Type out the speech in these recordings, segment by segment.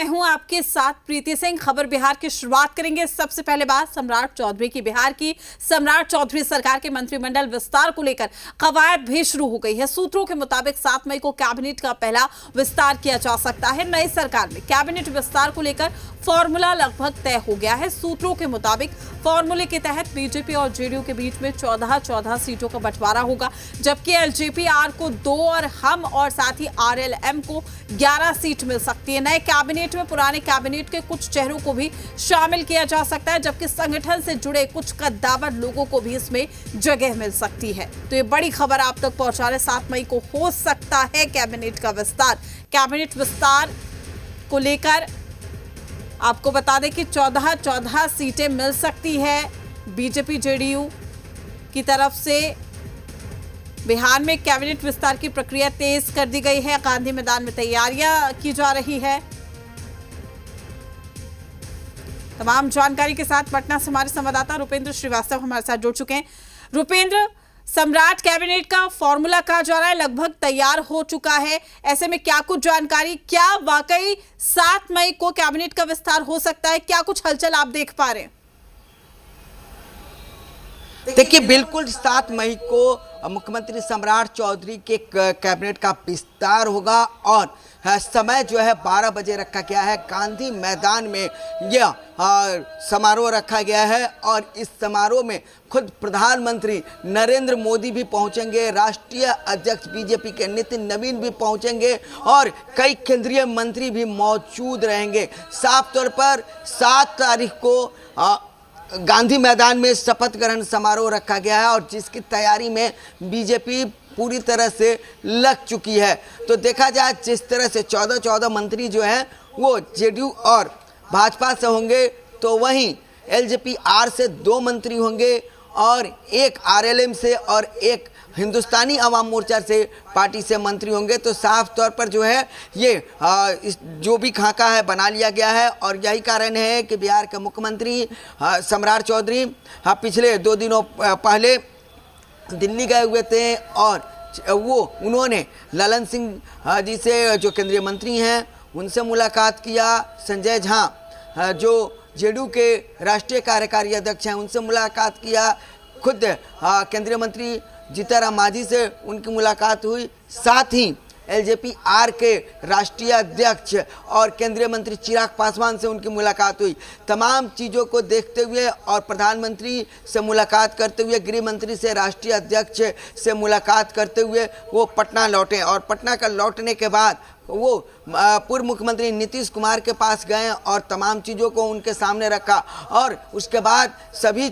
हूं आपके साथ प्रीति सिंह। खबर बिहार की शुरुआत करेंगे। सबसे पहले बात सम्राट चौधरी की। बिहार की सम्राट चौधरी सरकार के मंत्रिमंडल विस्तार को लेकर कवायद भी शुरू हो गई है। सूत्रों के मुताबिक 7 मई को कैबिनेट का पहला विस्तार किया जा सकता है। नई सरकार में कैबिनेट विस्तार को लेकर फॉर्मूला लगभग तय हो गया है। सूत्रों के मुताबिक फॉर्मूले के तहत बीजेपी और जेडीयू के बीच में 14 सीटों का बंटवारा होगा, जबकि एलजेपी आर को 2 और हम और साथ ही आरएलएम को 11 सीट मिल सकती है। नए कैबिनेट में पुराने कैबिनेट के कुछ चेहरों को भी शामिल किया जा सकता है, जबकि संगठन से जुड़े कुछ कद्दावर लोगों को भी इसमें जगह मिल सकती है। तो ये बड़ी खबर आप तक पहुंचा रहे। 7 मई को हो सकता है कैबिनेट का विस्तार। कैबिनेट विस्तार को लेकर आपको बता दें कि 14 सीटें मिल सकती है बीजेपी जेडीयू की तरफ से। बिहार में कैबिनेट विस्तार की प्रक्रिया तेज कर दी गई है। गांधी मैदान में तैयारियां की जा रही है। तमाम जानकारी के साथ पटना से हमारे संवाददाता रुपेंद्र श्रीवास्तव हमारे साथ जुड़ चुके हैं। रुपेंद्र, सम्राट कैबिनेट का फॉर्मूला कहा जा रहा है लगभग तैयार हो चुका है। ऐसे में क्या कुछ जानकारी, क्या वाकई 7 मई को कैबिनेट का विस्तार हो सकता है? क्या कुछ हलचल आप देख पा रहे हैं? देखिए, बिल्कुल 7 मई को मुख्यमंत्री सम्राट चौधरी के कैबिनेट का विस्तार होगा और समय जो है 12 बजे रखा गया है। गांधी मैदान में यह समारोह रखा गया है और इस समारोह में खुद प्रधानमंत्री नरेंद्र मोदी भी पहुंचेंगे, राष्ट्रीय अध्यक्ष बीजेपी के नितिन नवीन भी पहुंचेंगे और कई केंद्रीय मंत्री भी मौजूद रहेंगे। साफ तौर पर 7 तारीख को गांधी मैदान में शपथ ग्रहण समारोह रखा गया है और जिसकी तैयारी में बीजेपी पूरी तरह से लग चुकी है। तो देखा जाए जिस तरह से 14 मंत्री जो हैं वो जेडीयू और भाजपा से होंगे, तो वहीं एलजेपी आर से 2 मंत्री होंगे और एक आरएलएम से और एक हिंदुस्तानी अवाम मोर्चा से पार्टी से मंत्री होंगे। तो साफ तौर पर जो है ये जो भी खाका है बना लिया गया है और यही कारण है कि बिहार के मुख्यमंत्री सम्राट चौधरी पिछले 2 दिनों पहले दिल्ली गए हुए थे और उन्होंने ललन सिंह जी से, जो केंद्रीय मंत्री हैं, उनसे मुलाकात किया। संजय झा जो जेडीयू के राष्ट्रीय कार्यकारी अध्यक्ष हैं, उनसे मुलाकात किया। खुद केंद्रीय मंत्री जीतन मांझी से उनकी मुलाकात हुई। साथ ही एलजेपी आर के राष्ट्रीय अध्यक्ष और केंद्रीय मंत्री चिराग पासवान से उनकी मुलाकात हुई। तमाम चीज़ों को देखते हुए और प्रधानमंत्री से मुलाकात करते हुए, गृह मंत्री से, राष्ट्रीय अध्यक्ष से मुलाकात करते हुए वो पटना लौटे और पटना का लौटने के बाद वो पूर्व मुख्यमंत्री नीतीश कुमार के पास गए और तमाम चीज़ों को उनके सामने रखा और उसके बाद सभी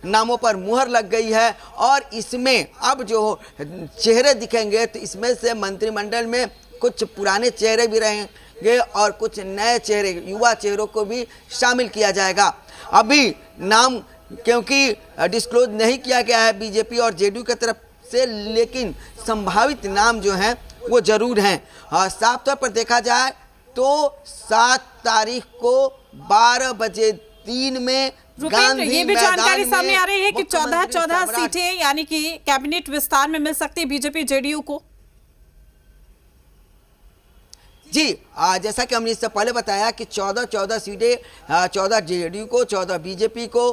नामों पर मुहर लग गई है और इसमें अब जो चेहरे दिखेंगे तो इसमें से मंत्रिमंडल में कुछ पुराने चेहरे भी रहेंगे और कुछ नए चेहरे, युवा चेहरों को भी शामिल किया जाएगा। अभी नाम क्योंकि डिस्क्लोज नहीं किया गया है बीजेपी और जेडीयू की तरफ से, लेकिन संभावित नाम जो हैं वो जरूर हैं। साफ तौर पर देखा जाए तो 7 तारीख को 12 बजे 3 में गांधी ये भी जानकारी सामने आ रही है कि 14 सीटें यानी कि कैबिनेट विस्तार में मिल सकती है बीजेपी जेडीयू को। जी, जैसा कि हमने इससे पहले बताया कि 14 सीटें, 14 जेडीयू को, 14 बीजेपी को,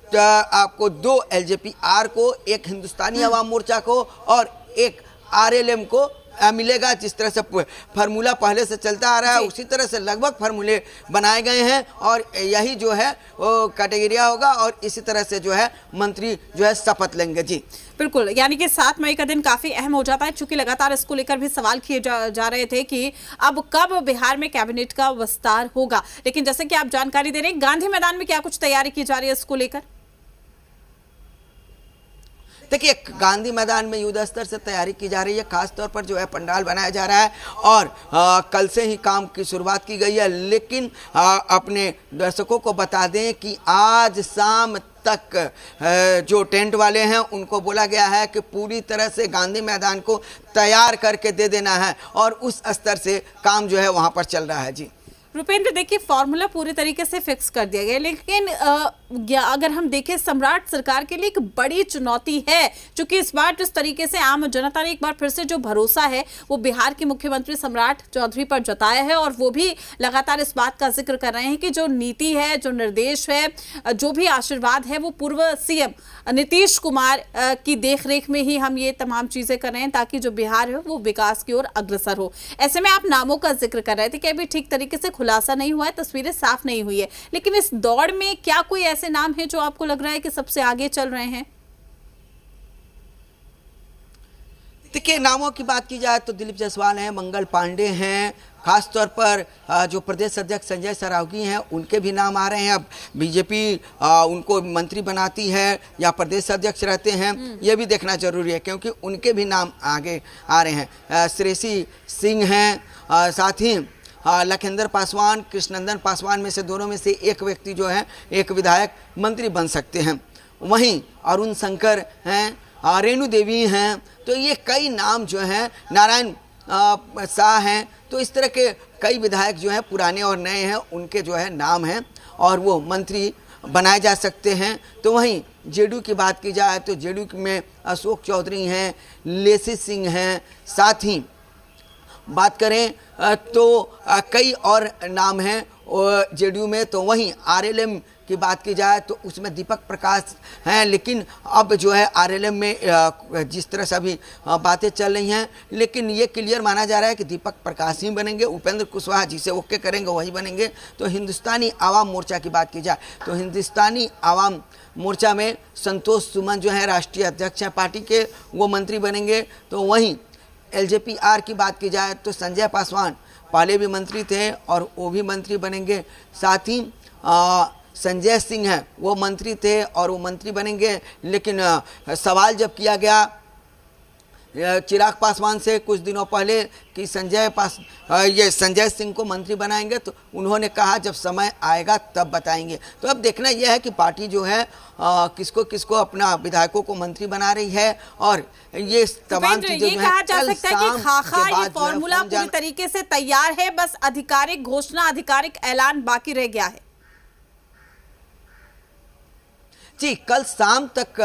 आपको 2 एलजेपी आर को, 1 हिंदुस्तानी अवाम मोर्चा को और 1 आरएलएम को मिलेगा। जिस तरह से फार्मूला पहले से चलता आ रहा है उसी तरह से लगभग फार्मूले बनाए गए हैं और यही जो है वो कैटेगरिया होगा और इसी तरह से जो है मंत्री जो है शपथ लेंगे। जी बिल्कुल, यानी कि 7 मई का दिन काफी अहम हो जाता है, चूंकि लगातार इसको लेकर भी सवाल किए जा रहे थे कि अब कब बिहार में कैबिनेट का विस्तार होगा। लेकिन जैसे कि आप जानकारी दे रहे हैं, गांधी मैदान में क्या कुछ तैयारी की जा रही है इसको लेकर? देखिए, गांधी मैदान में युद्ध स्तर से तैयारी की जा रही है। खासतौर पर जो है पंडाल बनाया जा रहा है और कल से ही काम की शुरुआत की गई है। लेकिन अपने दर्शकों को बता दें कि आज शाम तक जो टेंट वाले हैं उनको बोला गया है कि पूरी तरह से गांधी मैदान को तैयार करके दे देना है और उस स्तर से काम जो है वहां पर चल रहा है। जी रुपेंद्र, देखिए फॉर्मूला पूरी तरीके से फिक्स कर दिया गया, लेकिन अगर हम देखें सम्राट सरकार के लिए एक बड़ी चुनौती है, क्योंकि इस बार जिस तरीके से आम जनता ने एक बार फिर से जो भरोसा है वो बिहार के मुख्यमंत्री सम्राट चौधरी पर जताया है, और वो भी लगातार इस बात का जिक्र कर रहे हैं कि जो नीति है, जो निर्देश है, जो भी आशीर्वाद है वो पूर्व सीएम नीतीश कुमार की देखरेख में ही हम ये तमाम चीजें कर रहे हैं ताकि जो बिहार है वो विकास की ओर अग्रसर हो। ऐसे में आप नामों का जिक्र कर रहे थे कि अभी ठीक तरीके से खुलासा नहीं हुआ है, तस्वीरें साफ नहीं हुई है, लेकिन इस दौड़ में क्या कोई ऐसे नाम है जो आपको लग रहा है कि सबसे आगे चल रहे हैं? देखिए, नामों की बात की जाए तो दिलीप जायसवाल हैं, मंगल पांडे हैं, खासतौर पर जो प्रदेश अध्यक्ष संजय सरावगी हैं उनके भी नाम आ रहे हैं। अब बीजेपी उनको मंत्री बनाती है या प्रदेश अध्यक्ष रहते हैं, ये भी देखना जरूरी है, क्योंकि उनके भी नाम आगे आ रहे हैं। श्रेयसी सिंह हैं, साथ ही लखिंदर पासवान, कृष्णनंदन पासवान में से दोनों में से एक व्यक्ति जो है एक विधायक मंत्री बन सकते हैं। वहीं अरुण शंकर हैं, रेणु देवी हैं, तो ये कई नाम जो हैं, नारायण शाह हैं, तो इस तरह के कई विधायक जो हैं पुराने और नए हैं, उनके जो है नाम हैं और वो मंत्री बनाए जा सकते हैं। तो वहीं जेडीयू की बात की जाए तो जेडीयू में अशोक चौधरी हैं, लेसी सिंह हैं, साथ ही बात करें तो कई और नाम हैं जेडीयू में। तो वहीं आरएलएम की बात की जाए तो उसमें दीपक प्रकाश हैं, लेकिन अब जो है आरएलएम में जिस तरह से अभी बातें चल रही हैं, लेकिन ये क्लियर माना जा रहा है कि दीपक प्रकाश ही बनेंगे, उपेंद्र कुशवाहा जिसे ओके करेंगे वही बनेंगे। तो हिंदुस्तानी आवाम मोर्चा की बात की जाए तो हिंदुस्तानी आवाम मोर्चा में संतोष सुमन जो है राष्ट्रीय अध्यक्ष हैं पार्टी के, वो मंत्री बनेंगे। तो वहीं एलजेपी-आर की बात की जाए तो संजय पासवान पहले भी मंत्री थे और वो भी मंत्री बनेंगे। साथ ही संजय सिंह हैं, वो मंत्री थे और वो मंत्री बनेंगे। लेकिन सवाल जब किया गया चिराग पासवान से कुछ दिनों पहले कि ये संजय सिंह को मंत्री बनाएंगे, तो उन्होंने कहा जब समय आएगा तब बताएंगे। तो अब देखना यह है कि पार्टी जो है किसको किसको अपना विधायकों को मंत्री बना रही है, और ये तमाम चीजें ये कहा जा सकता है कि खाका ये फॉर्मूला पूरी तरीके से तैयार है, बस आधिकारिक घोषणा, आधिकारिक ऐलान बाकी रह गया है। जी, कल शाम तक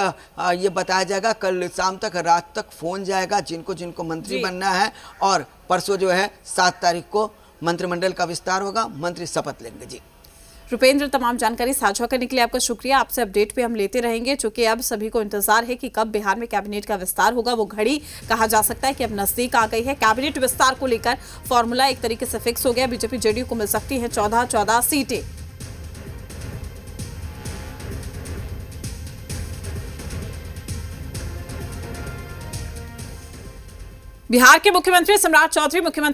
ये बताया जाएगा, कल शाम तक रात तक फोन जाएगा जिनको जिनको मंत्री बनना है, और परसों जो है 7 तारीख को मंत्रिमंडल का विस्तार होगा, मंत्री शपथ लेंगे। जी रुपेंद्र, तमाम जानकारी साझा करने के लिए आपका शुक्रिया। आपसे अपडेट पे हम लेते रहेंगे, चूंकि अब सभी को इंतजार है कि कब बिहार में कैबिनेट का विस्तार होगा। वो घड़ी कहा जा सकता है कि अब नजदीक आ गई है। कैबिनेट विस्तार को लेकर फॉर्मूला एक तरीके से फिक्स हो गया। बीजेपी जेडीयू को मिल सकती है 14 सीटें। बिहार के मुख्यमंत्री सम्राट चौधरी, मुख्यमंत्री